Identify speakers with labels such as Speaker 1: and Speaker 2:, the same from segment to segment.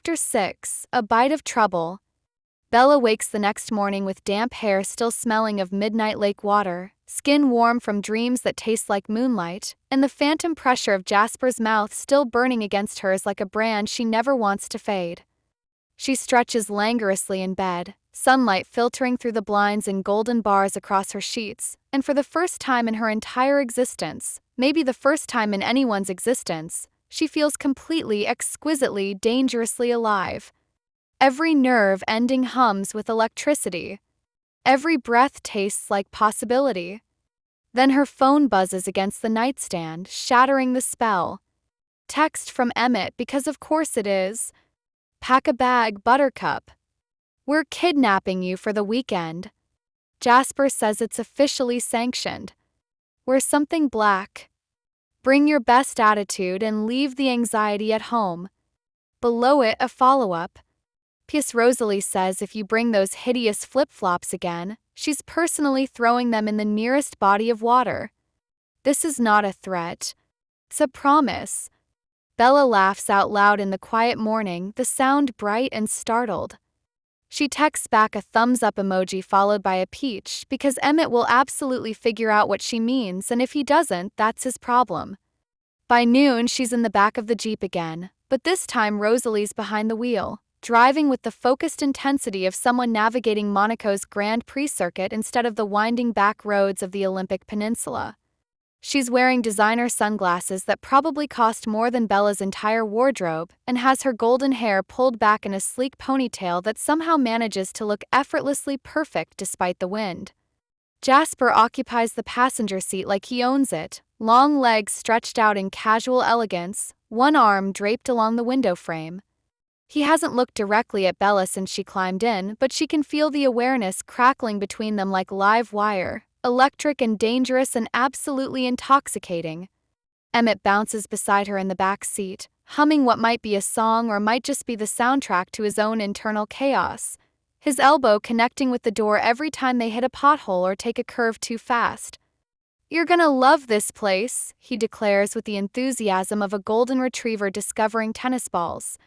Speaker 1: Chapter 6, A Bite of Trouble. Bella wakes the next morning with damp hair still smelling of midnight lake water, skin warm from dreams that taste like moonlight, and the phantom pressure of Jasper's mouth still burning against hers like a brand she never wants to fade. She stretches languorously in bed, sunlight filtering through the blinds in golden bars across her sheets, and for the first time in her entire existence, maybe the first time in anyone's existence, she feels completely, exquisitely, dangerously alive. Every nerve ending hums with electricity. Every breath tastes like possibility. Then her phone buzzes against the nightstand, shattering the spell. Text from Emmett, because of course it is. Pack a bag, Buttercup. We're kidnapping you for the weekend. Jasper says it's officially sanctioned. Wear something black. Bring your best attitude and leave the anxiety at home. Below it, a follow-up. P.S. Rosalie says if you bring those hideous flip-flops again, she's personally throwing them in the nearest body of water. This is not a threat. It's a promise. Bella laughs out loud in the quiet morning, the sound bright and startled. She texts back a thumbs-up emoji followed by a peach because Emmett will absolutely figure out what she means, and if he doesn't, that's his problem. By noon, she's in the back of the Jeep again, but this time Rosalie's behind the wheel, driving with the focused intensity of someone navigating Monaco's Grand Prix circuit instead of the winding back roads of the Olympic Peninsula. She's wearing designer sunglasses that probably cost more than Bella's entire wardrobe and has her golden hair pulled back in a sleek ponytail that somehow manages to look effortlessly perfect despite the wind. Jasper occupies the passenger seat like he owns it, long legs stretched out in casual elegance, one arm draped along the window frame. He hasn't looked directly at Bella since she climbed in, but she can feel the awareness crackling between them like live wire. Electric and dangerous and absolutely intoxicating. Emmett bounces beside her in the back seat, humming what might be a song or might just be the soundtrack to his own internal chaos, his elbow connecting with the door every time they hit a pothole or take a curve too fast. "You're gonna love this place," he declares with the enthusiasm of a golden retriever discovering tennis balls.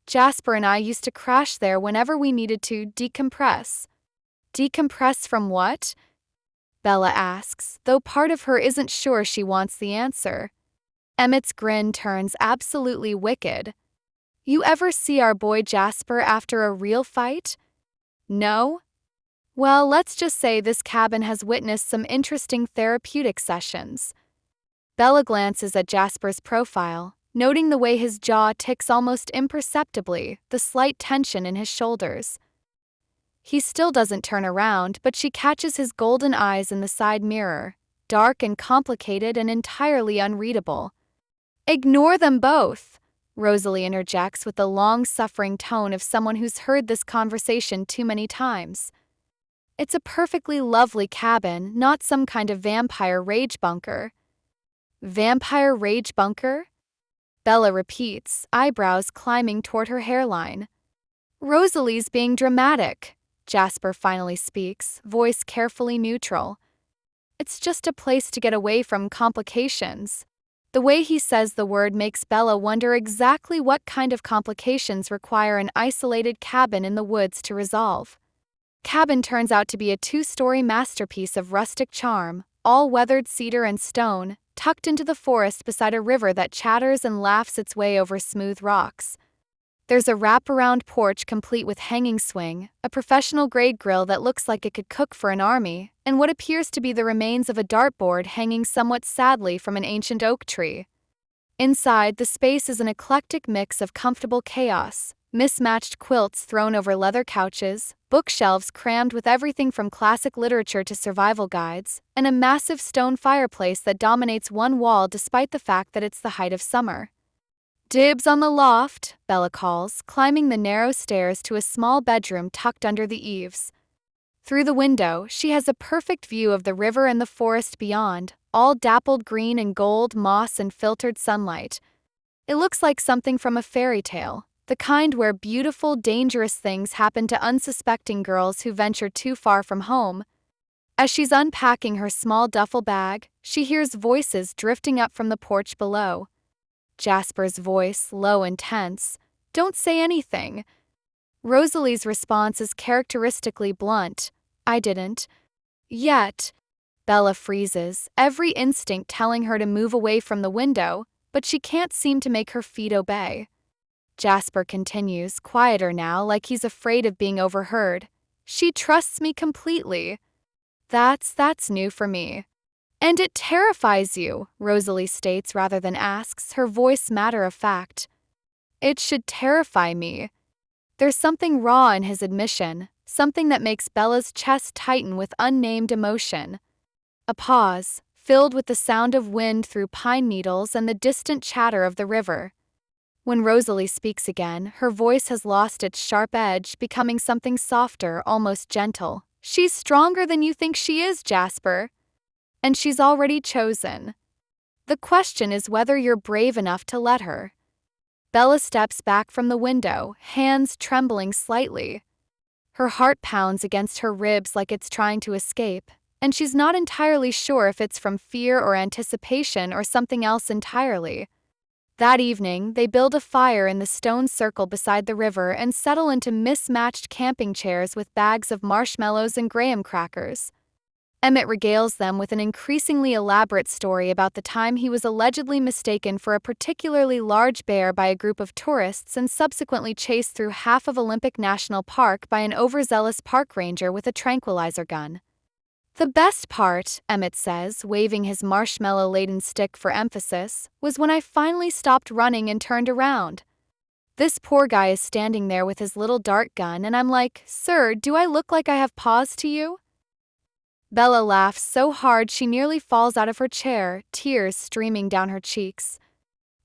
Speaker 1: "Jasper and I used to crash there whenever we needed to decompress." Decompress from what? Bella asks, though part of her isn't sure she wants the answer. Emmett's grin turns absolutely wicked. "You ever see our boy Jasper after a real fight? No? Well, let's just say this cabin has witnessed some interesting therapeutic sessions." Bella glances at Jasper's profile, noting the way his jaw ticks almost imperceptibly, the slight tension in his shoulders. He still doesn't turn around, but she catches his golden eyes in the side mirror, dark and complicated and entirely unreadable. "Ignore them both," Rosalie interjects with the long-suffering tone of someone who's heard this conversation too many times. "It's a perfectly lovely cabin, not some kind of vampire rage bunker." "Vampire rage bunker?" Bella repeats, eyebrows climbing toward her hairline. "Rosalie's being dramatic," Jasper finally speaks, voice carefully neutral. "It's just a place to get away from complications." The way he says the word makes Bella wonder exactly what kind of complications require an isolated cabin in the woods to resolve. Cabin turns out to be a 2-story masterpiece of rustic charm, all weathered cedar and stone, tucked into the forest beside a river that chatters and laughs its way over smooth rocks. There's a wraparound porch complete with hanging swing, a professional-grade grill that looks like it could cook for an army, and what appears to be the remains of a dartboard hanging somewhat sadly from an ancient oak tree. Inside, the space is an eclectic mix of comfortable chaos, mismatched quilts thrown over leather couches, bookshelves crammed with everything from classic literature to survival guides, and a massive stone fireplace that dominates one wall despite the fact that it's the height of summer. "Dibs on the loft," Bella calls, climbing the narrow stairs to a small bedroom tucked under the eaves. Through the window, she has a perfect view of the river and the forest beyond, all dappled green and gold, moss and filtered sunlight. It looks like something from a fairy tale, the kind where beautiful, dangerous things happen to unsuspecting girls who venture too far from home. As she's unpacking her small duffel bag, she hears voices drifting up from the porch below. Jasper's voice, low and tense. Don't say anything. Rosalie's response is characteristically blunt. I didn't. Yet. Bella freezes, every instinct telling her to move away from the window, but she can't seem to make her feet obey. Jasper continues, quieter now, like he's afraid of being overheard. She trusts me completely. That's new for me. And it terrifies you, Rosalie states rather than asks, her voice matter of fact. It should terrify me. There's something raw in his admission, something that makes Bella's chest tighten with unnamed emotion. A pause, filled with the sound of wind through pine needles and the distant chatter of the river. When Rosalie speaks again, her voice has lost its sharp edge, becoming something softer, almost gentle. She's stronger than you think she is, Jasper. And she's already chosen. The question is whether you're brave enough to let her. Bella steps back from the window, hands trembling slightly. Her heart pounds against her ribs like it's trying to escape, and she's not entirely sure if it's from fear or anticipation or something else entirely. That evening, they build a fire in the stone circle beside the river and settle into mismatched camping chairs with bags of marshmallows and graham crackers. Emmett regales them with an increasingly elaborate story about the time he was allegedly mistaken for a particularly large bear by a group of tourists and subsequently chased through half of Olympic National Park by an overzealous park ranger with a tranquilizer gun. The best part, Emmett says, waving his marshmallow-laden stick for emphasis, was when I finally stopped running and turned around. This poor guy is standing there with his little dart gun and I'm like, "Sir, do I look like I have paws to you?" Bella laughs so hard she nearly falls out of her chair, tears streaming down her cheeks.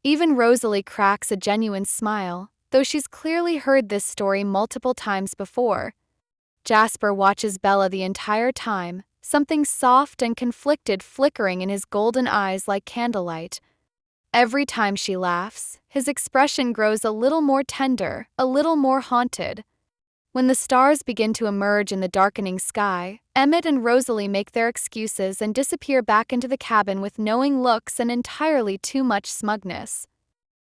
Speaker 1: Even Rosalie cracks a genuine smile, though she's clearly heard this story multiple times before. Jasper watches Bella the entire time, something soft and conflicted flickering in his golden eyes like candlelight. Every time she laughs, his expression grows a little more tender, a little more haunted. When the stars begin to emerge in the darkening sky, Emmett and Rosalie make their excuses and disappear back into the cabin with knowing looks and entirely too much smugness.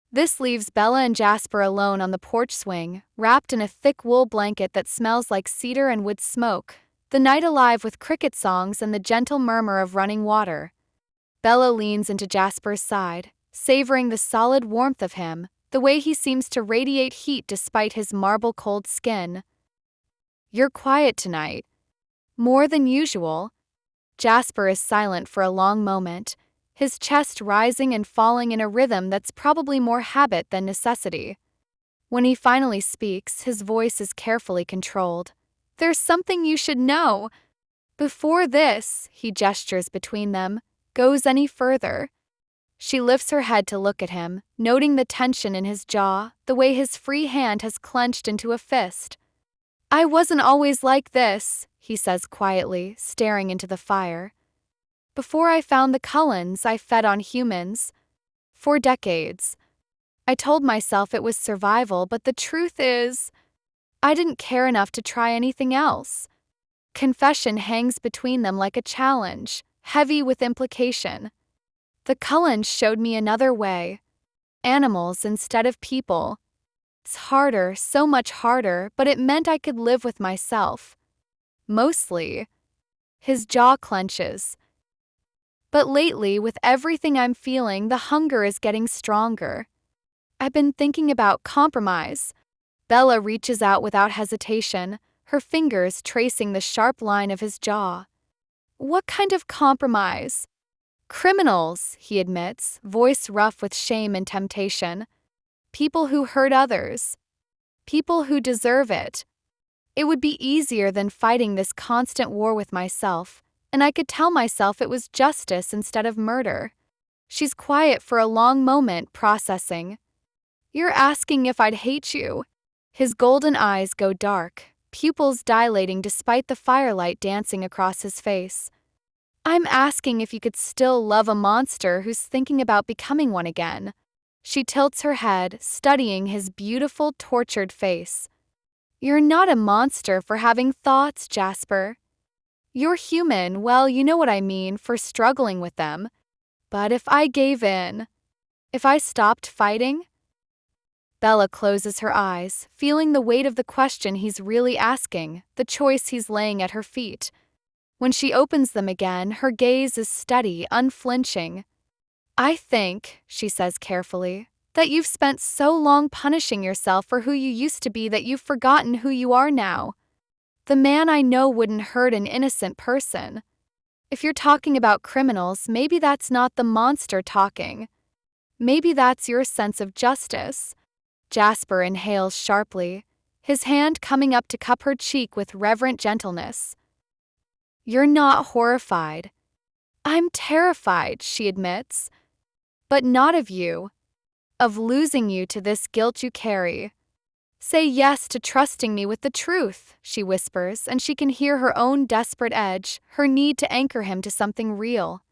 Speaker 1: This leaves Bella and Jasper alone on the porch swing, wrapped in a thick wool blanket that smells like cedar and wood smoke, the night alive with cricket songs and the gentle murmur of running water. Bella leans into Jasper's side, savoring the solid warmth of him, the way he seems to radiate heat despite his marble-cold skin. "You're quiet tonight. More than usual." Jasper is silent for a long moment, his chest rising and falling in a rhythm that's probably more habit than necessity. When he finally speaks, his voice is carefully controlled. "There's something you should know. Before this," he gestures between them, "goes any further." She lifts her head to look at him, noting the tension in his jaw, the way his free hand has clenched into a fist. "I wasn't always like this," he says quietly, staring into the fire. "Before I found the Cullens, I fed on humans. For decades. I told myself it was survival, but the truth is, I didn't care enough to try anything else." Confession hangs between them like a challenge, heavy with implication. "The Cullens showed me another way. Animals instead of people. It's harder, so much harder, but it meant I could live with myself. Mostly." His jaw clenches. "But lately, with everything I'm feeling, the hunger is getting stronger. I've been thinking about compromise." Bella reaches out without hesitation, her fingers tracing the sharp line of his jaw. "What kind of compromise?" "Criminals," he admits, voice rough with shame and temptation. "People who hurt others. People who deserve it. It would be easier than fighting this constant war with myself, and I could tell myself it was justice instead of murder." She's quiet for a long moment, processing. "You're asking if I'd hate you." His golden eyes go dark, pupils dilating despite the firelight dancing across his face. "I'm asking if you could still love a monster who's thinking about becoming one again." She tilts her head, studying his beautiful, tortured face. "You're not a monster for having thoughts, Jasper. You're human, well, you know what I mean, for struggling with them. But if I gave in, if I stopped fighting?" Bella closes her eyes, feeling the weight of the question he's really asking, the choice he's laying at her feet. When she opens them again, her gaze is steady, unflinching. "I think," she says carefully, "that you've spent so long punishing yourself for who you used to be that you've forgotten who you are now. The man I know wouldn't hurt an innocent person. If you're talking about criminals, maybe that's not the monster talking. Maybe that's your sense of justice." Jasper inhales sharply, his hand coming up to cup her cheek with reverent gentleness. "You're not horrified." "I'm terrified," she admits. "But not of you. Of losing you to this guilt you carry." "Say yes to trusting me with the truth," she whispers, and she can hear her own desperate edge, her need to anchor him to something real.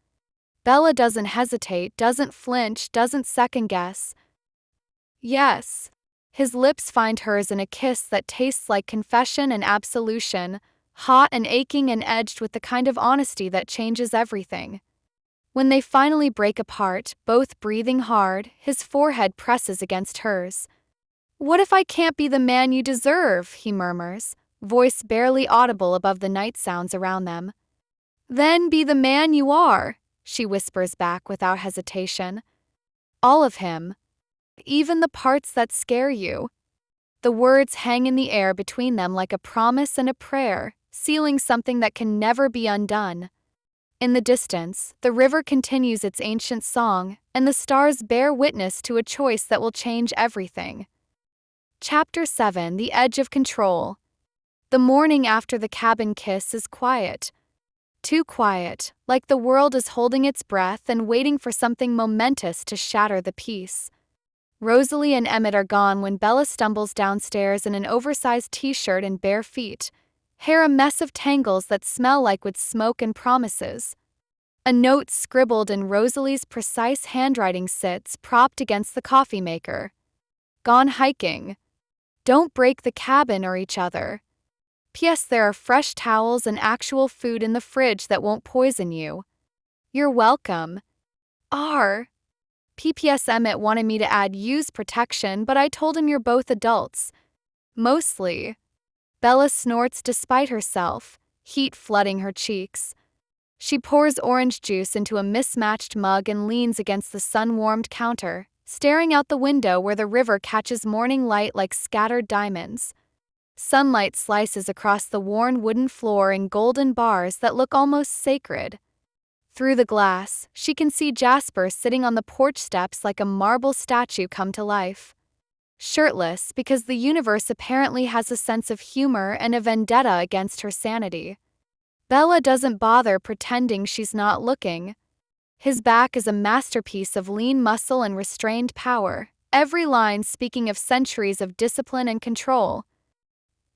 Speaker 1: Bella doesn't hesitate, doesn't flinch, doesn't second-guess. "Yes." His lips find hers in a kiss that tastes like confession and absolution, hot and aching and edged with the kind of honesty that changes everything. When they finally break apart, both breathing hard, his forehead presses against hers. "What if I can't be the man you deserve?" he murmurs, voice barely audible above the night sounds around them. "Then be the man you are," she whispers back without hesitation. "All of him. Even the parts that scare you." The words hang in the air between them like a promise and a prayer, sealing something that can never be undone. In the distance, the river continues its ancient song, and the stars bear witness to a choice that will change everything. Chapter 7: The Edge of Control. The morning after the cabin kiss is quiet. Too quiet, like the world is holding its breath and waiting for something momentous to shatter the peace. Rosalie and Emmett are gone when Bella stumbles downstairs in an oversized t-shirt and bare feet, hair a mess of tangles that smell like wood smoke and promises. A note scribbled in Rosalie's precise handwriting sits propped against the coffee maker. "Gone hiking. Don't break the cabin or each other. P.S. There are fresh towels and actual food in the fridge that won't poison you. You're welcome. R. P.P.S. Emmett wanted me to add use protection, but I told him you're both adults. Mostly." Bella snorts despite herself, heat flooding her cheeks. She pours orange juice into a mismatched mug and leans against the sun-warmed counter, staring out the window where the river catches morning light like scattered diamonds. Sunlight slices across the worn wooden floor in golden bars that look almost sacred. Through the glass, she can see Jasper sitting on the porch steps like a marble statue come to life. Shirtless, because the universe apparently has a sense of humor and a vendetta against her sanity. Bella doesn't bother pretending she's not looking. His back is a masterpiece of lean muscle and restrained power, every line speaking of centuries of discipline and control.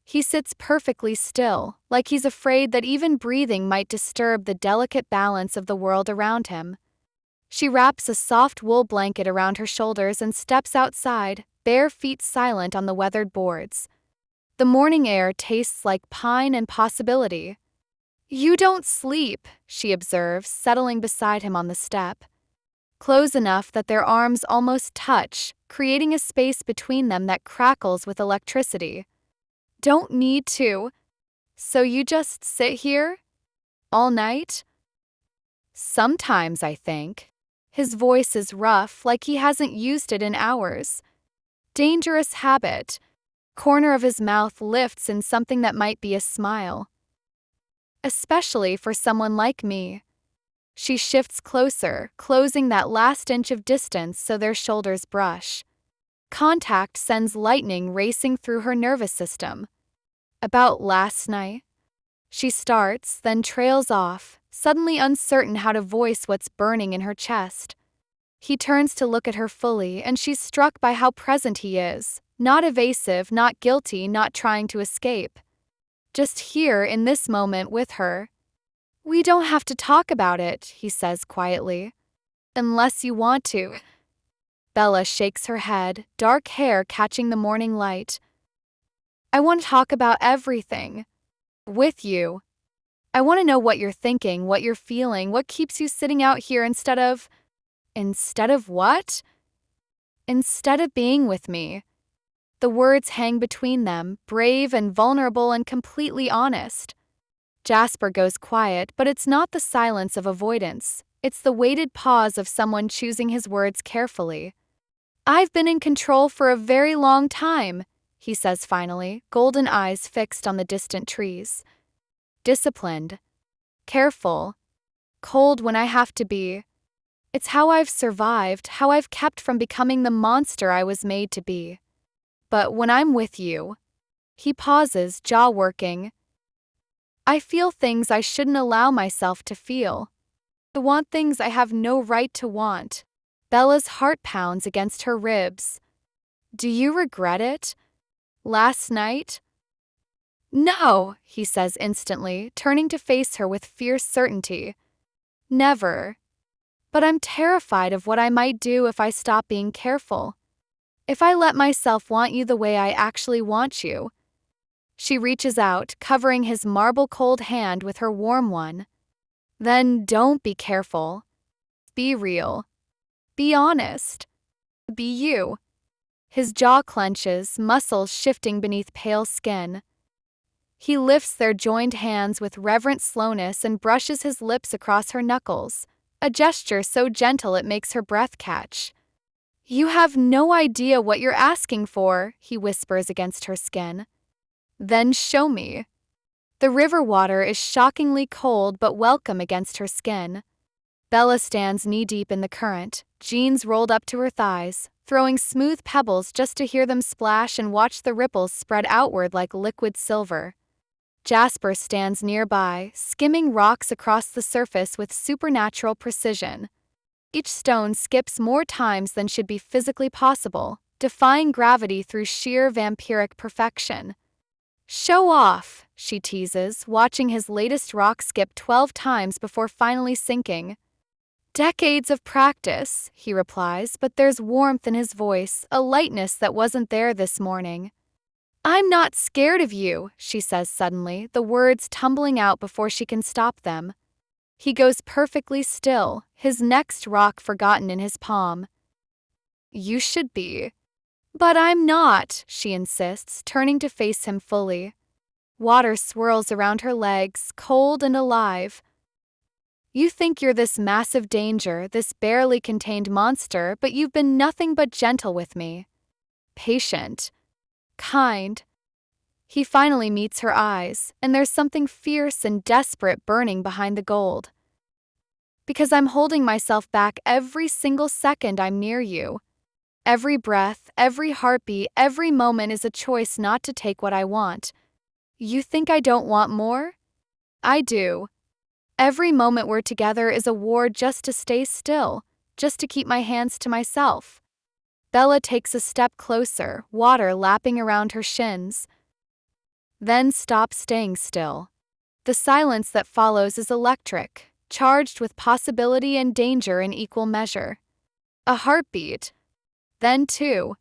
Speaker 1: He sits perfectly still, like he's afraid that even breathing might disturb the delicate balance of the world around him. She wraps a soft wool blanket around her shoulders and steps outside, bare feet silent on the weathered boards. The morning air tastes like pine and possibility. "You don't sleep," she observes, settling beside him on the step. Close enough that their arms almost touch, creating a space between them that crackles with electricity. "Don't need to. So you just sit here? All night?" "Sometimes, I think." His voice is rough, like he hasn't used it in hours. Dangerous habit. Corner of his mouth lifts in something that might be a smile. "Especially for someone like me." She shifts closer, closing that last inch of distance so their shoulders brush. Contact sends lightning racing through her nervous system. "About last night?" She starts, then trails off, suddenly uncertain how to voice what's burning in her chest. He turns to look at her fully, and she's struck by how present he is, not evasive, not guilty, not trying to escape. Just here in this moment with her. "We don't have to talk about it," he says quietly. "Unless you want to." Bella shakes her head, dark hair catching the morning light. "I want to talk about everything. With you. I want to know what you're thinking, what you're feeling, what keeps you sitting out here instead of..." "Instead of what?" "Instead of being with me." The words hang between them, brave and vulnerable and completely honest. Jasper goes quiet, but it's not the silence of avoidance. It's the weighted pause of someone choosing his words carefully. "I've been in control for a very long time," he says finally, golden eyes fixed on the distant trees. "Disciplined. Careful. Cold when I have to be. It's how I've survived, how I've kept from becoming the monster I was made to be. But when I'm with you..." He pauses, jaw working. "I feel things I shouldn't allow myself to feel. I want things I have no right to want." Bella's heart pounds against her ribs. "Do you regret it? Last night?" "No," he says instantly, turning to face her with fierce certainty. "Never. But I'm terrified of what I might do if I stop being careful. If I let myself want you the way I actually want you." She reaches out, covering his marble-cold hand with her warm one. "Then don't be careful. Be real. Be honest. Be you." His jaw clenches, muscles shifting beneath pale skin. He lifts their joined hands with reverent slowness and brushes his lips across her knuckles, a gesture so gentle it makes her breath catch. "You have no idea what you're asking for," he whispers against her skin. "Then show me." The river water is shockingly cold but welcome against her skin. Bella stands knee-deep in the current, jeans rolled up to her thighs, throwing smooth pebbles just to hear them splash and watch the ripples spread outward like liquid silver. Jasper stands nearby, skimming rocks across the surface with supernatural precision. Each stone skips more times than should be physically possible, defying gravity through sheer vampiric perfection. "Show off," she teases, watching his latest rock skip 12 times before finally sinking. "Decades of practice," he replies, but there's warmth in his voice, a lightness that wasn't there this morning. "I'm not scared of you," she says suddenly, the words tumbling out before she can stop them. He goes perfectly still, his next rock forgotten in his palm. "You should be." "But I'm not," she insists, turning to face him fully. Water swirls around her legs, cold and alive. "You think you're this massive danger, this barely contained monster, but you've been nothing but gentle with me. Patient. Kind." He finally meets her eyes, and there's something fierce and desperate burning behind the gold. "Because I'm holding myself back every single second I'm near you. Every breath, every heartbeat, every moment is a choice not to take what I want. You think I don't want more? I do. Every moment we're together is a war just to stay still, just to keep my hands to myself." Bella takes a step closer, water lapping around her shins. Then stops staying still. The silence that follows is electric, charged with possibility and danger in equal measure. A heartbeat. Then two.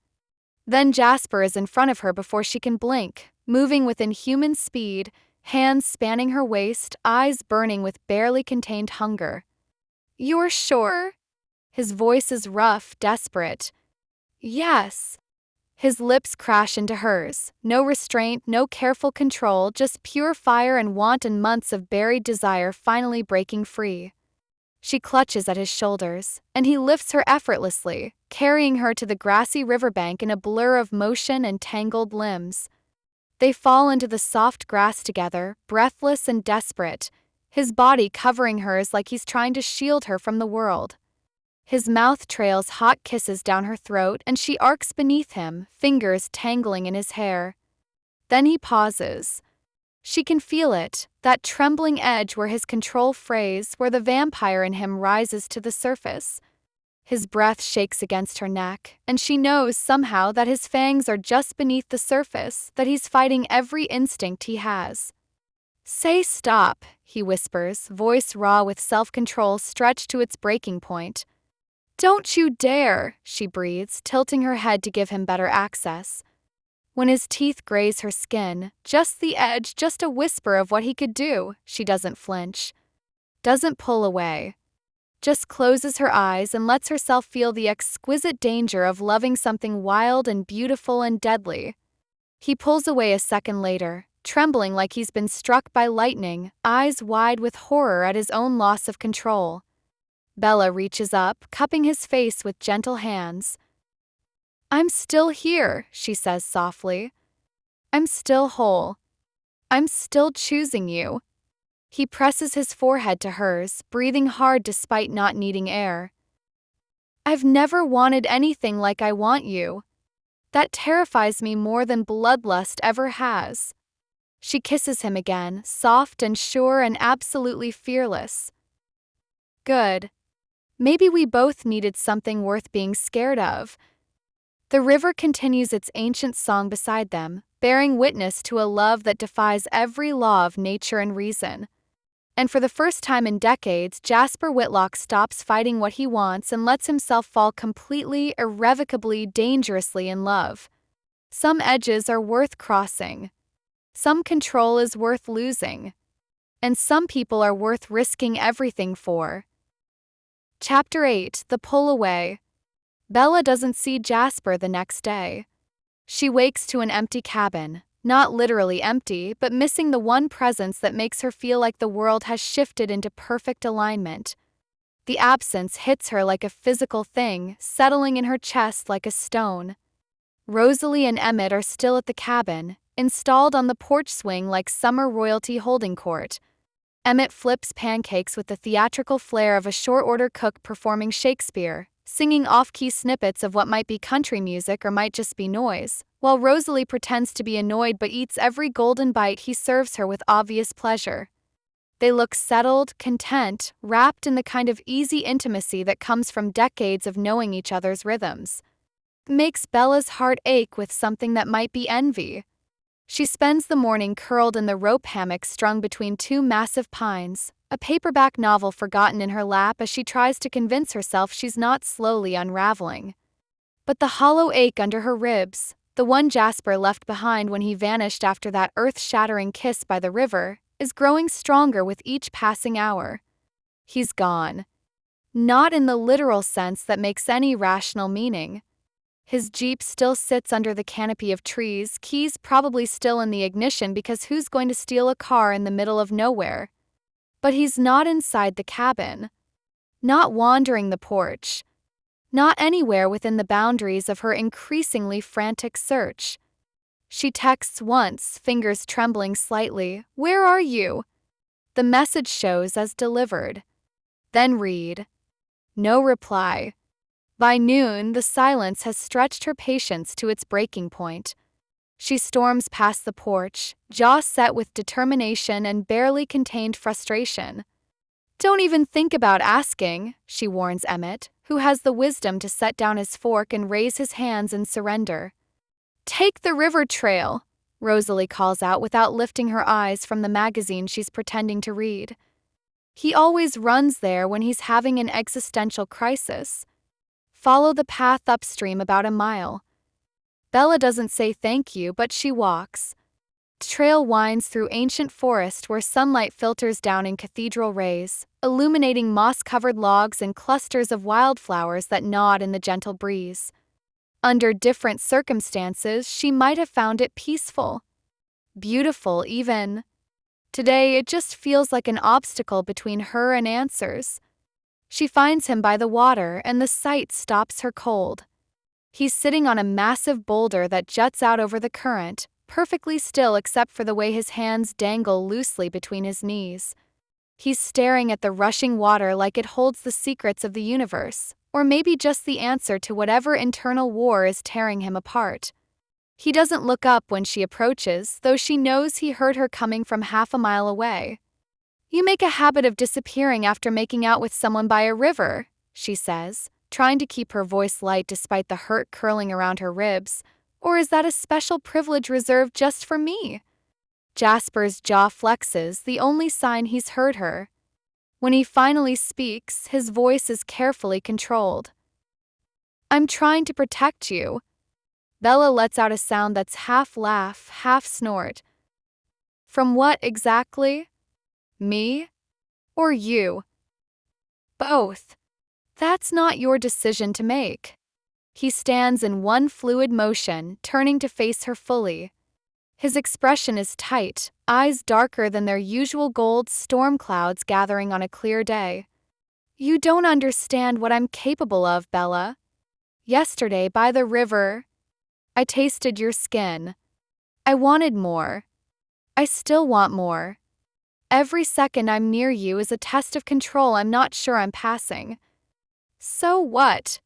Speaker 1: Then Jasper is in front of her before she can blink, moving with inhuman speed, hands spanning her waist, eyes burning with barely contained hunger. "You're sure?" His voice is rough, desperate. "Yes." His lips crash into hers, no restraint, no careful control, just pure fire and want and months of buried desire finally breaking free. She clutches at his shoulders, and he lifts her effortlessly, carrying her to the grassy riverbank in a blur of motion and tangled limbs. They fall into the soft grass together, breathless and desperate, his body covering hers like he's trying to shield her from the world. His mouth trails hot kisses down her throat, and she arcs beneath him, fingers tangling in his hair. Then he pauses. She can feel it, that trembling edge where his control frays, where the vampire in him rises to the surface. His breath shakes against her neck, and she knows somehow that his fangs are just beneath the surface, that he's fighting every instinct he has. "Say stop," he whispers, voice raw with self-control stretched to its breaking point. "Don't you dare," she breathes, tilting her head to give him better access. When his teeth graze her skin, just the edge, just a whisper of what he could do, she doesn't flinch. Doesn't pull away. just closes her eyes and lets herself feel the exquisite danger of loving something wild and beautiful and deadly. He pulls away a second later, trembling like he's been struck by lightning, eyes wide with horror at his own loss of control. Bella reaches up, cupping his face with gentle hands. "I'm still here," she says softly. "I'm still whole. I'm still choosing you." He presses his forehead to hers, breathing hard despite not needing air. "I've never wanted anything like I want you. That terrifies me more than bloodlust ever has." She kisses him again, soft and sure and absolutely fearless. "Good. Maybe we both needed something worth being scared of." The river continues its ancient song beside them, bearing witness to a love that defies every law of nature and reason. And for the first time in decades, Jasper Whitlock stops fighting what he wants and lets himself fall completely, irrevocably, dangerously in love. Some edges are worth crossing. Some control is worth losing. And some people are worth risking everything for. Chapter 8: The Pull Away. Bella doesn't see Jasper the next day. She wakes to an empty cabin, not literally empty, but missing the one presence that makes her feel like the world has shifted into perfect alignment. The absence hits her like a physical thing, settling in her chest like a stone. Rosalie and Emmett are still at the cabin, installed on the porch swing like summer royalty holding court. Emmett flips pancakes with the theatrical flair of a short-order cook performing Shakespeare, singing off-key snippets of what might be country music or might just be noise, while Rosalie pretends to be annoyed but eats every golden bite he serves her with obvious pleasure. They look settled, content, wrapped in the kind of easy intimacy that comes from decades of knowing each other's rhythms. It makes Bella's heart ache with something that might be envy. She spends the morning curled in the rope hammock strung between two massive pines, a paperback novel forgotten in her lap as she tries to convince herself she's not slowly unraveling. But the hollow ache under her ribs, the one Jasper left behind when he vanished after that earth-shattering kiss by the river, is growing stronger with each passing hour. He's gone. Not in the literal sense that makes any rational meaning. His Jeep still sits under the canopy of trees, keys probably still in the ignition because who's going to steal a car in the middle of nowhere? But he's not inside the cabin. Not wandering the porch. Not anywhere within the boundaries of her increasingly frantic search. She texts once, fingers trembling slightly, "Where are you?" The message shows as delivered. Then read. No reply. By noon, the silence has stretched her patience to its breaking point. She storms past the porch, jaw set with determination and barely contained frustration. "Don't even think about asking," she warns Emmett, who has the wisdom to set down his fork and raise his hands in surrender. "Take the river trail," Rosalie calls out without lifting her eyes from the magazine she's pretending to read. He always runs there when he's having an existential crisis. Follow the path upstream about a mile. Bella doesn't say thank you, but she walks. The trail winds through ancient forest where sunlight filters down in cathedral rays, illuminating moss-covered logs and clusters of wildflowers that nod in the gentle breeze. Under different circumstances, she might have found it peaceful. Beautiful, even. Today, it just feels like an obstacle between her and answers. She finds him by the water, and the sight stops her cold. He's sitting on a massive boulder that juts out over the current, perfectly still except for the way his hands dangle loosely between his knees. He's staring at the rushing water like it holds the secrets of the universe, or maybe just the answer to whatever internal war is tearing him apart. He doesn't look up when she approaches, though she knows he heard her coming from half a mile away. "You make a habit of disappearing after making out with someone by a river," she says, trying to keep her voice light despite the hurt curling around her ribs. "Or is that a special privilege reserved just for me?" Jasper's jaw flexes, the only sign he's heard her. When he finally speaks, his voice is carefully controlled. "I'm trying to protect you." Bella lets out a sound that's half laugh, half snort. "From what exactly? Me? Or you?" Both. That's not your decision to make. He stands in one fluid motion, turning to face her fully. His expression is tight, eyes darker than their usual gold storm clouds gathering on a clear day. You don't understand what I'm capable of, Bella. Yesterday by the river, I tasted your skin. I wanted more. I still want more. Every second I'm near you is a test of control I'm not sure I'm passing. So what?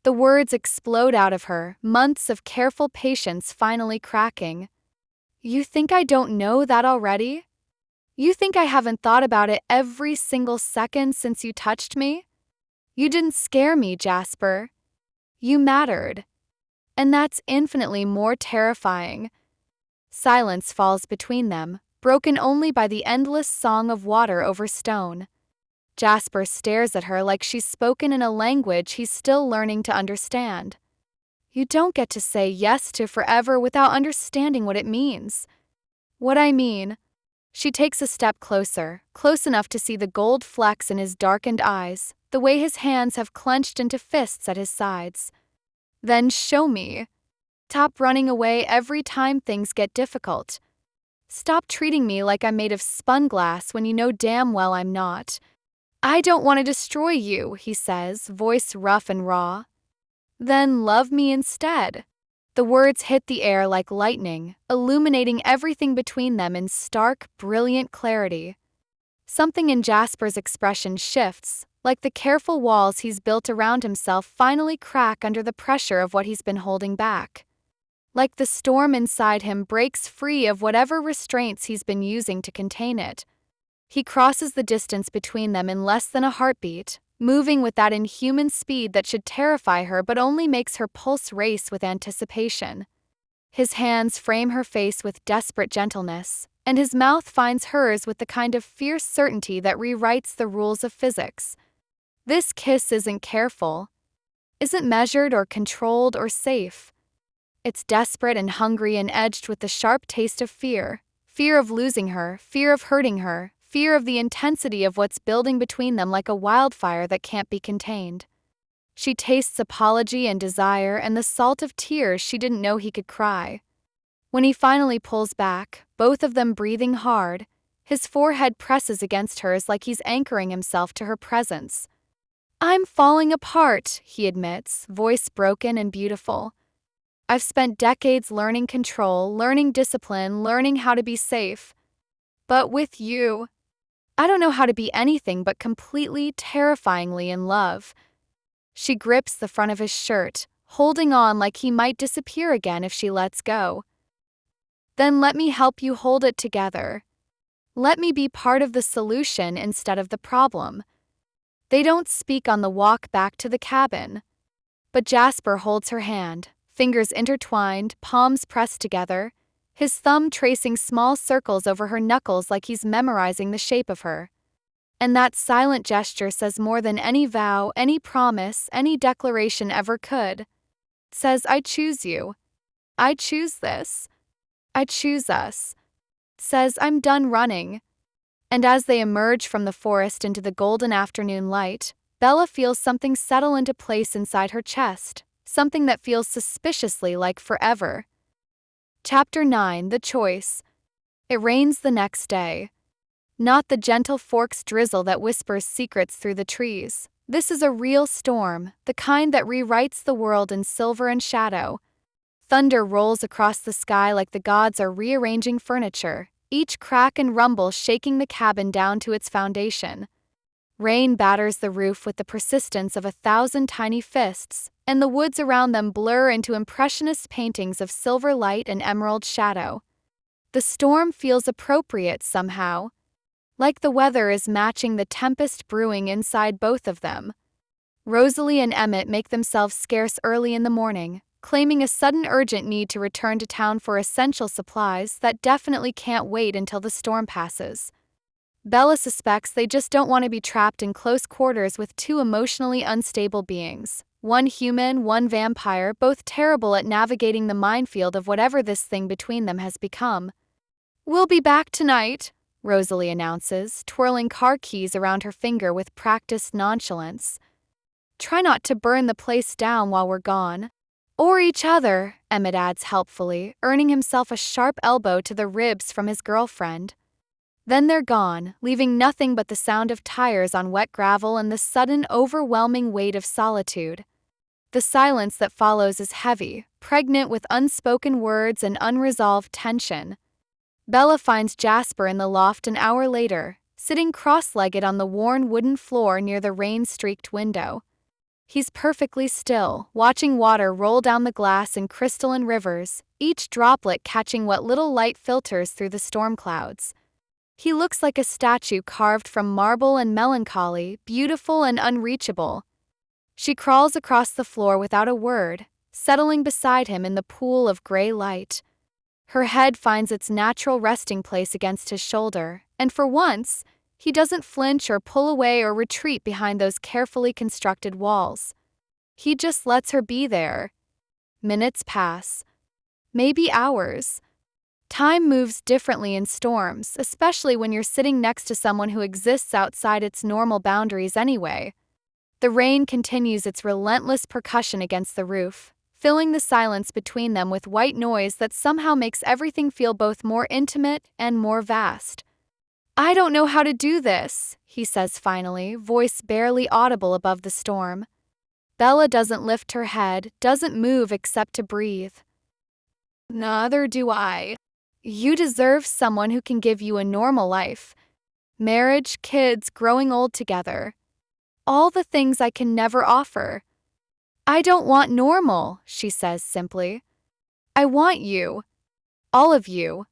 Speaker 1: The words explode out of her, months of careful patience finally cracking. You think I don't know that already? You think I haven't thought about it every single second since you touched me? You didn't scare me, Jasper. You mattered. And that's infinitely more terrifying. Silence falls between them, broken only by the endless song of water over stone. Jasper stares at her like she's spoken in a language he's still learning to understand. You don't get to say yes to forever without understanding what it means. What I mean. She takes a step closer, close enough to see the gold flecks in his darkened eyes, the way his hands have clenched into fists at his sides. Then show me. Stop running away every time things get difficult. Stop treating me like I'm made of spun glass when you know damn well I'm not. I don't want to destroy you, he says, voice rough and raw. Then love me instead. The words hit the air like lightning, illuminating everything between them in stark, brilliant clarity. Something in Jasper's expression shifts, like the careful walls he's built around himself finally crack under the pressure of what he's been holding back. Like the storm inside him breaks free of whatever restraints he's been using to contain it. He crosses the distance between them in less than a heartbeat, moving with that inhuman speed that should terrify her but only makes her pulse race with anticipation. His hands frame her face with desperate gentleness, and his mouth finds hers with the kind of fierce certainty that rewrites the rules of physics. This kiss isn't careful, isn't measured or controlled or safe. It's desperate and hungry and edged with the sharp taste of fear. Fear of losing her, fear of hurting her, fear of the intensity of what's building between them like a wildfire that can't be contained. She tastes apology and desire and the salt of tears she didn't know he could cry. When he finally pulls back, both of them breathing hard, his forehead presses against hers like he's anchoring himself to her presence. I'm falling apart, he admits, voice broken and beautiful. I've spent decades learning control, learning discipline, learning how to be safe. But with you, I don't know how to be anything but completely, terrifyingly in love. She grips the front of his shirt, holding on like he might disappear again if she lets go. Then let me help you hold it together. Let me be part of the solution instead of the problem. They don't speak on the walk back to the cabin. But Jasper holds her hand, fingers intertwined, palms pressed together, his thumb tracing small circles over her knuckles like he's memorizing the shape of her. And that silent gesture says more than any vow, any promise, any declaration ever could. It says, I choose you. I choose this. I choose us. It says, I'm done running. And as they emerge from the forest into the golden afternoon light, Bella feels something settle into place inside her chest, something that feels suspiciously like forever. Chapter 9, The Choice. It rains the next day. Not the gentle forks drizzle that whispers secrets through the trees. This is a real storm, the kind that rewrites the world in silver and shadow. Thunder rolls across the sky like the gods are rearranging furniture, each crack and rumble shaking the cabin down to its foundation. Rain batters the roof with the persistence of 1,000 tiny fists, and the woods around them blur into impressionist paintings of silver light and emerald shadow. The storm feels appropriate somehow, like the weather is matching the tempest brewing inside both of them. Rosalie and Emmett make themselves scarce early in the morning, claiming a sudden urgent need to return to town for essential supplies that definitely can't wait until the storm passes. Bella suspects they just don't want to be trapped in close quarters with two emotionally unstable beings, one human, one vampire, both terrible at navigating the minefield of whatever this thing between them has become. We'll be back tonight, Rosalie announces, twirling car keys around her finger with practiced nonchalance. Try not to burn the place down while we're gone. Or each other, Emmett adds helpfully, earning himself a sharp elbow to the ribs from his girlfriend. Then they're gone, leaving nothing but the sound of tires on wet gravel and the sudden, overwhelming weight of solitude. The silence that follows is heavy, pregnant with unspoken words and unresolved tension. Bella finds Jasper in the loft an hour later, sitting cross-legged on the worn wooden floor near the rain-streaked window. He's perfectly still, watching water roll down the glass in crystalline rivers, each droplet catching what little light filters through the storm clouds. He looks like a statue carved from marble and melancholy, beautiful and unreachable. She crawls across the floor without a word, settling beside him in the pool of gray light. Her head finds its natural resting place against his shoulder, and for once, he doesn't flinch or pull away or retreat behind those carefully constructed walls. He just lets her be there. Minutes pass. Maybe hours. Time moves differently in storms, especially when you're sitting next to someone who exists outside its normal boundaries anyway. The rain continues its relentless percussion against the roof, filling the silence between them with white noise that somehow makes everything feel both more intimate and more vast. I don't know how to do this, he says finally, voice barely audible above the storm. Bella doesn't lift her head, doesn't move except to breathe. Neither do I. You deserve someone who can give you a normal life. Marriage, kids, growing old together. All the things I can never offer. I don't want normal, she says simply. I want you. All of you.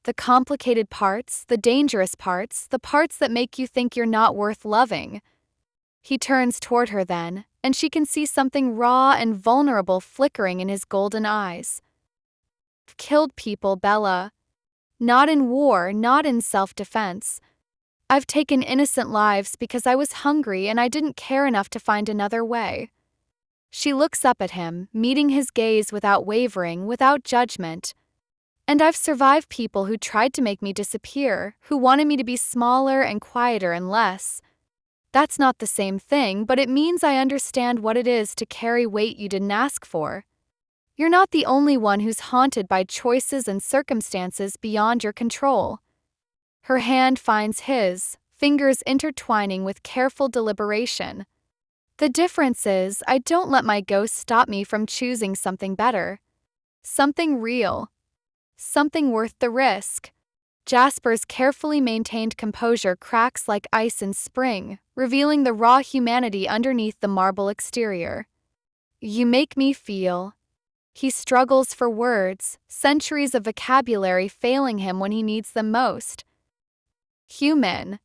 Speaker 1: The complicated parts, the dangerous parts, the parts that make you think you're not worth loving. He turns toward her then, and she can see something raw and vulnerable flickering in his golden eyes. I've killed people, Bella. Not in war, not in self-defense. I've taken innocent lives because I was hungry and I didn't care enough to find another way. She looks up at him, meeting his gaze without wavering, without judgment. And I've survived people who tried to make me disappear, who wanted me to be smaller and quieter and less. That's not the same thing, but it means I understand what it is to carry weight you didn't ask for. You're not the only one who's haunted by choices and circumstances beyond your control. Her hand finds his, fingers intertwining with careful deliberation. The difference is, I don't let my ghost stop me from choosing something better. Something real. Something worth the risk. Jasper's carefully maintained composure cracks like ice in spring, revealing the raw humanity underneath the marble exterior. You make me feel. He struggles for words, centuries of vocabulary failing him when he needs them most. Human.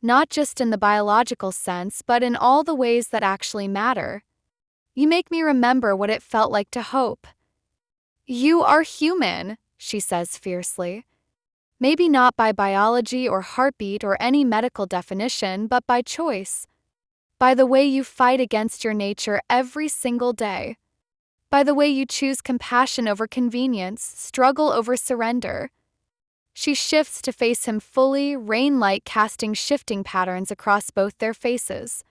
Speaker 1: Not just in the biological sense, but in all the ways that actually matter. You make me remember what it felt like to hope. You are human, she says fiercely. Maybe not by biology or heartbeat or any medical definition, but by choice. By the way you fight against your nature every single day. By the way you choose compassion over convenience, struggle over surrender. She shifts to face him fully, rain-light casting shifting patterns across both their faces.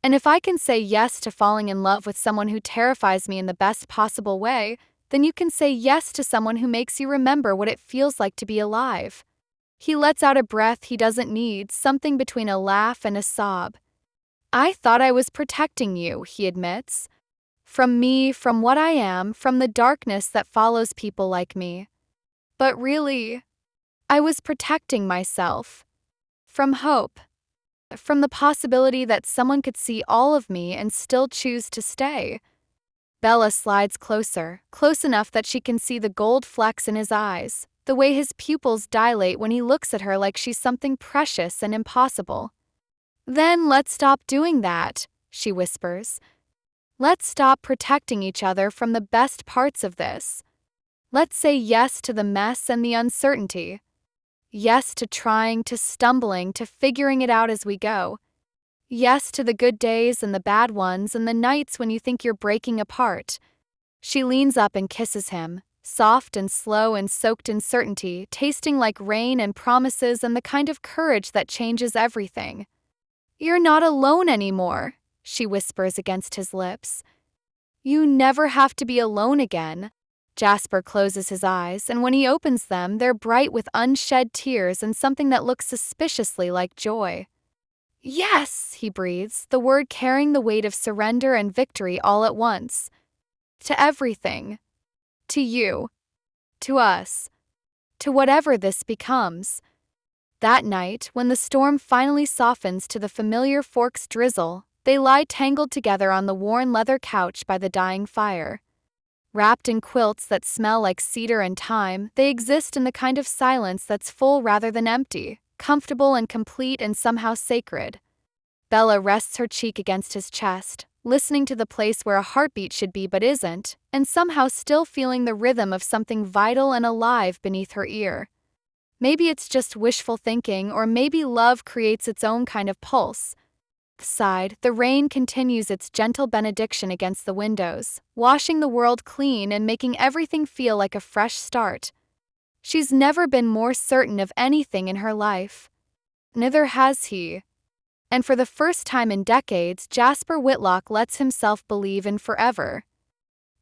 Speaker 1: And if I can say yes to falling in love with someone who terrifies me in the best possible way, then you can say yes to someone who makes you remember what it feels like to be alive. He lets out a breath he doesn't need, something between a laugh and a sob. I thought I was protecting you, he admits. From me, from what I am, from the darkness that follows people like me. But really, I was protecting myself. From hope. From the possibility that someone could see all of me and still choose to stay. Bella slides closer, close enough that she can see the gold flecks in his eyes, the way his pupils dilate when he looks at her like she's something precious and impossible. Then let's stop doing that, she whispers. Let's stop protecting each other from the best parts of this. Let's say yes to the mess and the uncertainty. Yes to trying, to stumbling, to figuring it out as we go. Yes to the good days and the bad ones and the nights when you think you're breaking apart. She leans up and kisses him, soft and slow and soaked in certainty, tasting like rain and promises and the kind of courage that changes everything. "You're not alone anymore," she whispers against his lips. "You never have to be alone again." Jasper closes his eyes, and when he opens them, they're bright with unshed tears and something that looks suspiciously like joy. "Yes," he breathes, the word carrying the weight of surrender and victory all at once. "To everything. To you. To us. To whatever this becomes." That night, when the storm finally softens to the familiar Forks drizzle, they lie tangled together on the worn leather couch by the dying fire. Wrapped in quilts that smell like cedar and thyme, they exist in the kind of silence that's full rather than empty, comfortable and complete and somehow sacred. Bella rests her cheek against his chest, listening to the place where a heartbeat should be but isn't, and somehow still feeling the rhythm of something vital and alive beneath her ear. Maybe it's just wishful thinking, or maybe love creates its own kind of pulse. Outside, the rain continues its gentle benediction against the windows, washing the world clean and making everything feel like a fresh start. She's never been more certain of anything in her life. Neither has he. And for the first time in decades, Jasper Whitlock lets himself believe in forever.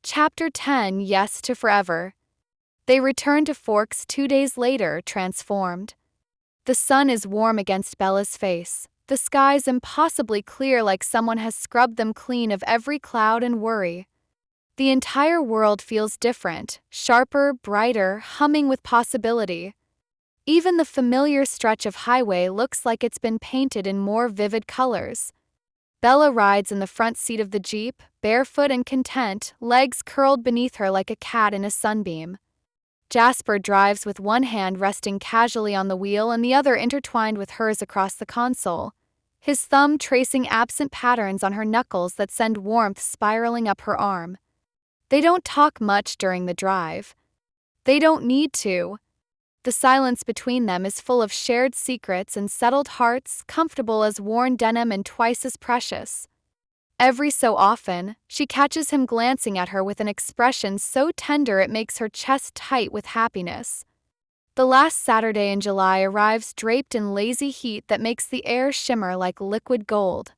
Speaker 1: Chapter 10: Yes to Forever. They return to Forks 2 days later, transformed. The sun is warm against Bella's face, the skies impossibly clear like someone has scrubbed them clean of every cloud and worry. The entire world feels different, sharper, brighter, humming with possibility. Even the familiar stretch of highway looks like it's been painted in more vivid colors. Bella rides in the front seat of the Jeep, barefoot and content, legs curled beneath her like a cat in a sunbeam. Jasper drives with one hand resting casually on the wheel and the other intertwined with hers across the console, his thumb tracing absent patterns on her knuckles that send warmth spiraling up her arm. They don't talk much during the drive. They don't need to. The silence between them is full of shared secrets and settled hearts, comfortable as worn denim and twice as precious. Every so often, she catches him glancing at her with an expression so tender it makes her chest tight with happiness. The last Saturday in July arrives draped in lazy heat that makes the air shimmer like liquid gold.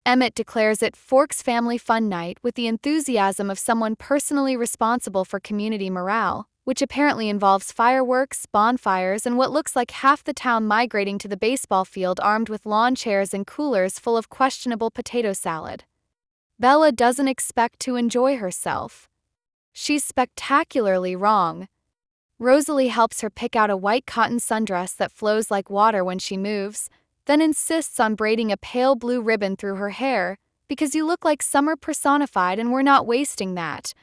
Speaker 1: Emmett declares it Forks Family Fun Night with the enthusiasm of someone personally responsible for community morale, which apparently involves fireworks, bonfires, and what looks like half the town migrating to the baseball field armed with lawn chairs and coolers full of questionable potato salad. Bella doesn't expect to enjoy herself. She's spectacularly wrong. Rosalie helps her pick out a white cotton sundress that flows like water when she moves, then insists on braiding a pale blue ribbon through her hair, because you look like summer personified and we're not wasting that.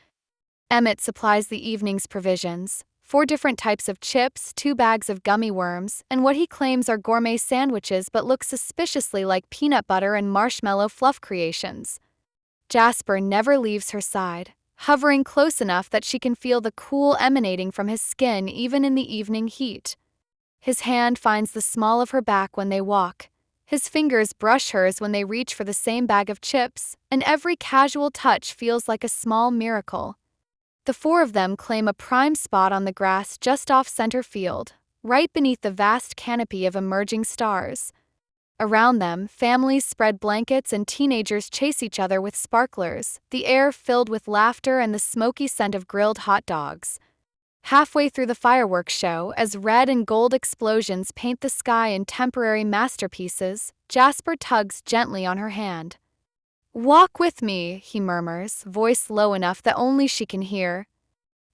Speaker 1: Emmett supplies the evening's provisions, 4 different types of chips, 2 bags of gummy worms, and what he claims are gourmet sandwiches but look suspiciously like peanut butter and marshmallow fluff creations. Jasper never leaves her side, hovering close enough that she can feel the cool emanating from his skin even in the evening heat. His hand finds the small of her back when they walk. His fingers brush hers when they reach for the same bag of chips, and every casual touch feels like a small miracle. The 4 of them claim a prime spot on the grass just off center field, right beneath the vast canopy of emerging stars. Around them, families spread blankets and teenagers chase each other with sparklers, the air filled with laughter and the smoky scent of grilled hot dogs. Halfway through the fireworks show, as red and gold explosions paint the sky in temporary masterpieces, Jasper tugs gently on her hand. "Walk with me," he murmurs, voice low enough that only she can hear.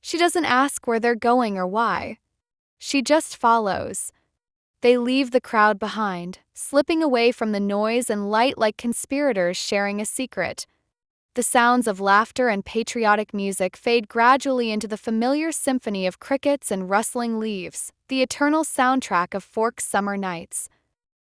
Speaker 1: She doesn't ask where they're going or why. She just follows. They leave the crowd behind, slipping away from the noise and light like conspirators sharing a secret. The sounds of laughter and patriotic music fade gradually into the familiar symphony of crickets and rustling leaves, the eternal soundtrack of Forks summer nights.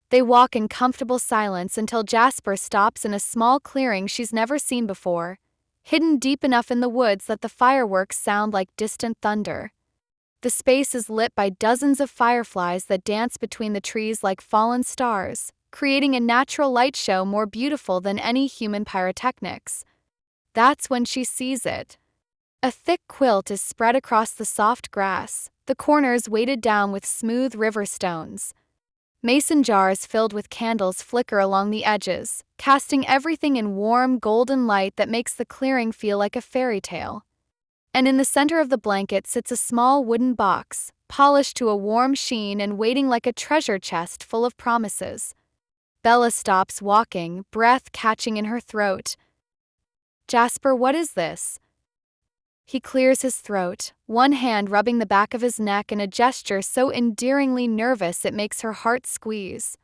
Speaker 1: They walk in comfortable silence until Jasper stops in a small clearing she's never seen before, hidden deep enough in the woods that the fireworks sound like distant thunder. The space is lit by dozens of fireflies that dance between the trees like fallen stars, creating a natural light show more beautiful than any human pyrotechnics. That's when she sees it. A thick quilt is spread across the soft grass, the corners weighted down with smooth river stones. Mason jars filled with candles flicker along the edges, casting everything in warm, golden light that makes the clearing feel like a fairy tale. And in the center of the blanket sits a small wooden box, polished to a warm sheen and waiting like a treasure chest full of promises. Bella stops walking, breath catching in her throat. "Jasper, what is this?" He clears his throat, one hand rubbing the back of his neck in a gesture so endearingly nervous it makes her heart squeeze.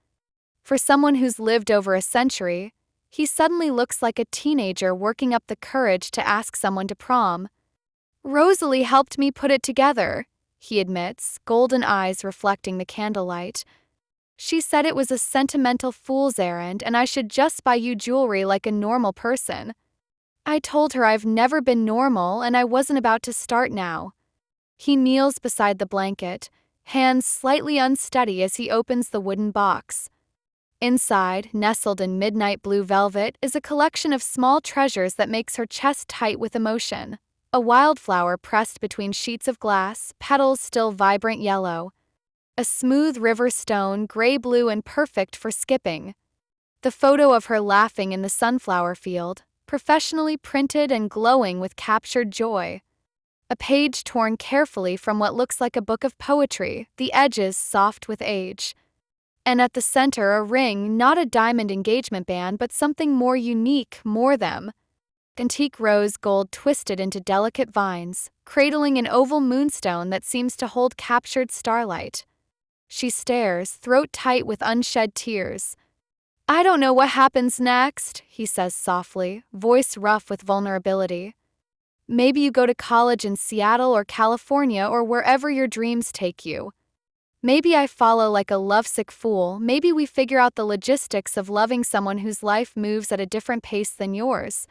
Speaker 1: For someone who's lived over a century, he suddenly looks like a teenager working up the courage to ask someone to prom. "Rosalie helped me put it together," he admits, golden eyes reflecting the candlelight. "She said it was a sentimental fool's errand and I should just buy you jewelry like a normal person. I told her I've never been normal and I wasn't about to start now." He kneels beside the blanket, hands slightly unsteady as he opens the wooden box. Inside, nestled in midnight blue velvet, is a collection of small treasures that makes her chest tight with emotion. A wildflower pressed between sheets of glass, petals still vibrant yellow. A smooth river stone, gray-blue and perfect for skipping. The photo of her laughing in the sunflower field, professionally printed and glowing with captured joy. A page torn carefully from what looks like a book of poetry, the edges soft with age. And at the center a ring, not a diamond engagement band but something more unique, more them. Antique rose gold twisted into delicate vines, cradling an oval moonstone that seems to hold captured starlight. She stares, throat tight with unshed tears. "I don't know what happens next," he says softly, voice rough with vulnerability. "Maybe you go to college in Seattle or California or wherever your dreams take you. Maybe I follow like a lovesick fool, maybe we figure out the logistics of loving someone whose life moves at a different pace than yours.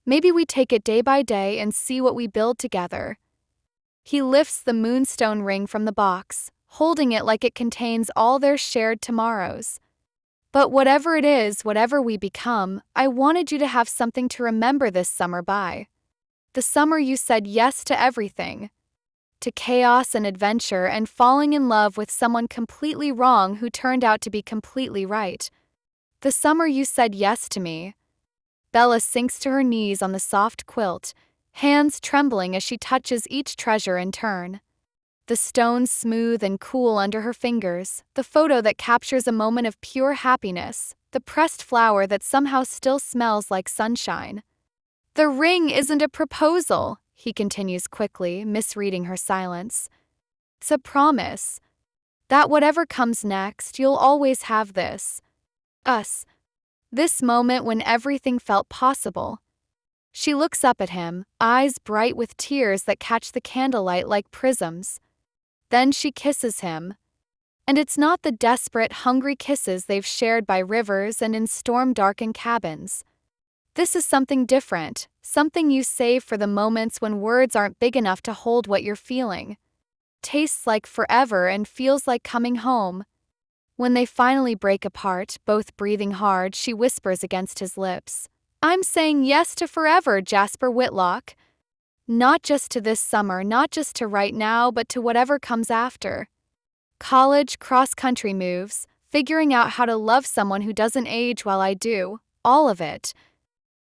Speaker 1: Maybe we take it day by day and see what we build together." He lifts the moonstone ring from the box, holding it like it contains all their shared tomorrows. "But whatever it is, whatever we become, I wanted you to have something to remember this summer by. The summer you said yes to everything. To chaos and adventure and falling in love with someone completely wrong who turned out to be completely right. The summer you said yes to me." Bella sinks to her knees on the soft quilt, hands trembling as she touches each treasure in turn. The stones smooth and cool under her fingers, the photo that captures a moment of pure happiness, the pressed flower that somehow still smells like sunshine. "The ring isn't a proposal," he continues quickly, misreading her silence. "It's a promise. That whatever comes next, you'll always have this. Us. This moment when everything felt possible." She looks up at him, eyes bright with tears that catch the candlelight like prisms. Then she kisses him. And it's not the desperate, hungry kisses they've shared by rivers and in storm-darkened cabins. This is something different, something you save for the moments when words aren't big enough to hold what you're feeling. Tastes like forever and feels like coming home. When they finally break apart, both breathing hard, she whispers against his lips, "I'm saying yes to forever, Jasper Whitlock. Not just to this summer, not just to right now, but to whatever comes after. College, cross-country moves, figuring out how to love someone who doesn't age while I do, all of it."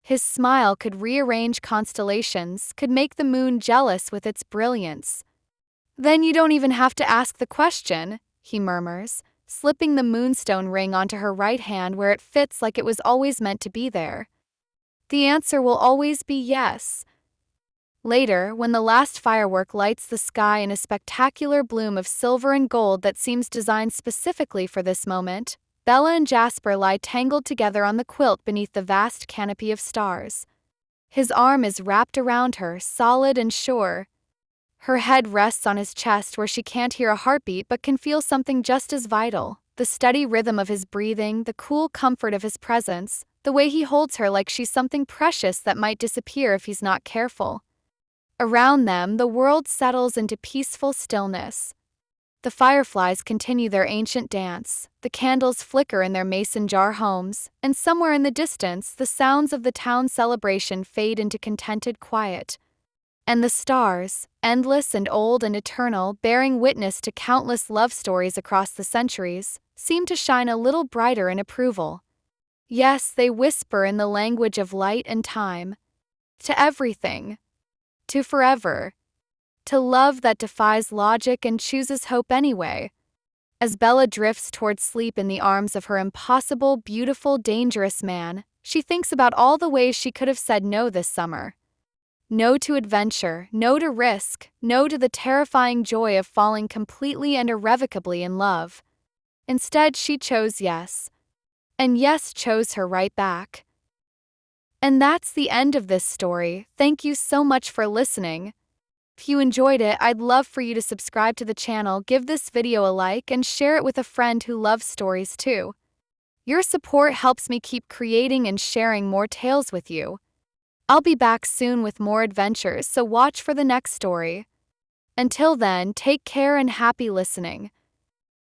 Speaker 1: His smile could rearrange constellations, could make the moon jealous with its brilliance. "Then you don't even have to ask the question," he murmurs, slipping the moonstone ring onto her right hand where it fits like it was always meant to be there. "The answer will always be yes." Later, when the last firework lights the sky in a spectacular bloom of silver and gold that seems designed specifically for this moment, Bella and Jasper lie tangled together on the quilt beneath the vast canopy of stars. His arm is wrapped around her, solid and sure. Her head rests on his chest where she can't hear a heartbeat but can feel something just as vital, the steady rhythm of his breathing, the cool comfort of his presence, the way he holds her like she's something precious that might disappear if he's not careful. Around them, the world settles into peaceful stillness. The fireflies continue their ancient dance, the candles flicker in their mason jar homes, and somewhere in the distance, the sounds of the town celebration fade into contented quiet. And the stars, endless and old and eternal, bearing witness to countless love stories across the centuries, seem to shine a little brighter in approval. Yes, they whisper in the language of light and time. To everything. To forever. To love that defies logic and chooses hope anyway. As Bella drifts towards sleep in the arms of her impossible, beautiful, dangerous man, she thinks about all the ways she could have said no this summer. No to adventure, no to risk, no to the terrifying joy of falling completely and irrevocably in love. Instead, she chose yes. And yes chose her right back. And that's the end of this story. Thank you so much for listening. If you enjoyed it, I'd love for you to subscribe to the channel, give this video a like, and share it with a friend who loves stories too. Your support helps me keep creating and sharing more tales with you. I'll be back soon with more adventures, so watch for the next story. Until then, take care and happy listening.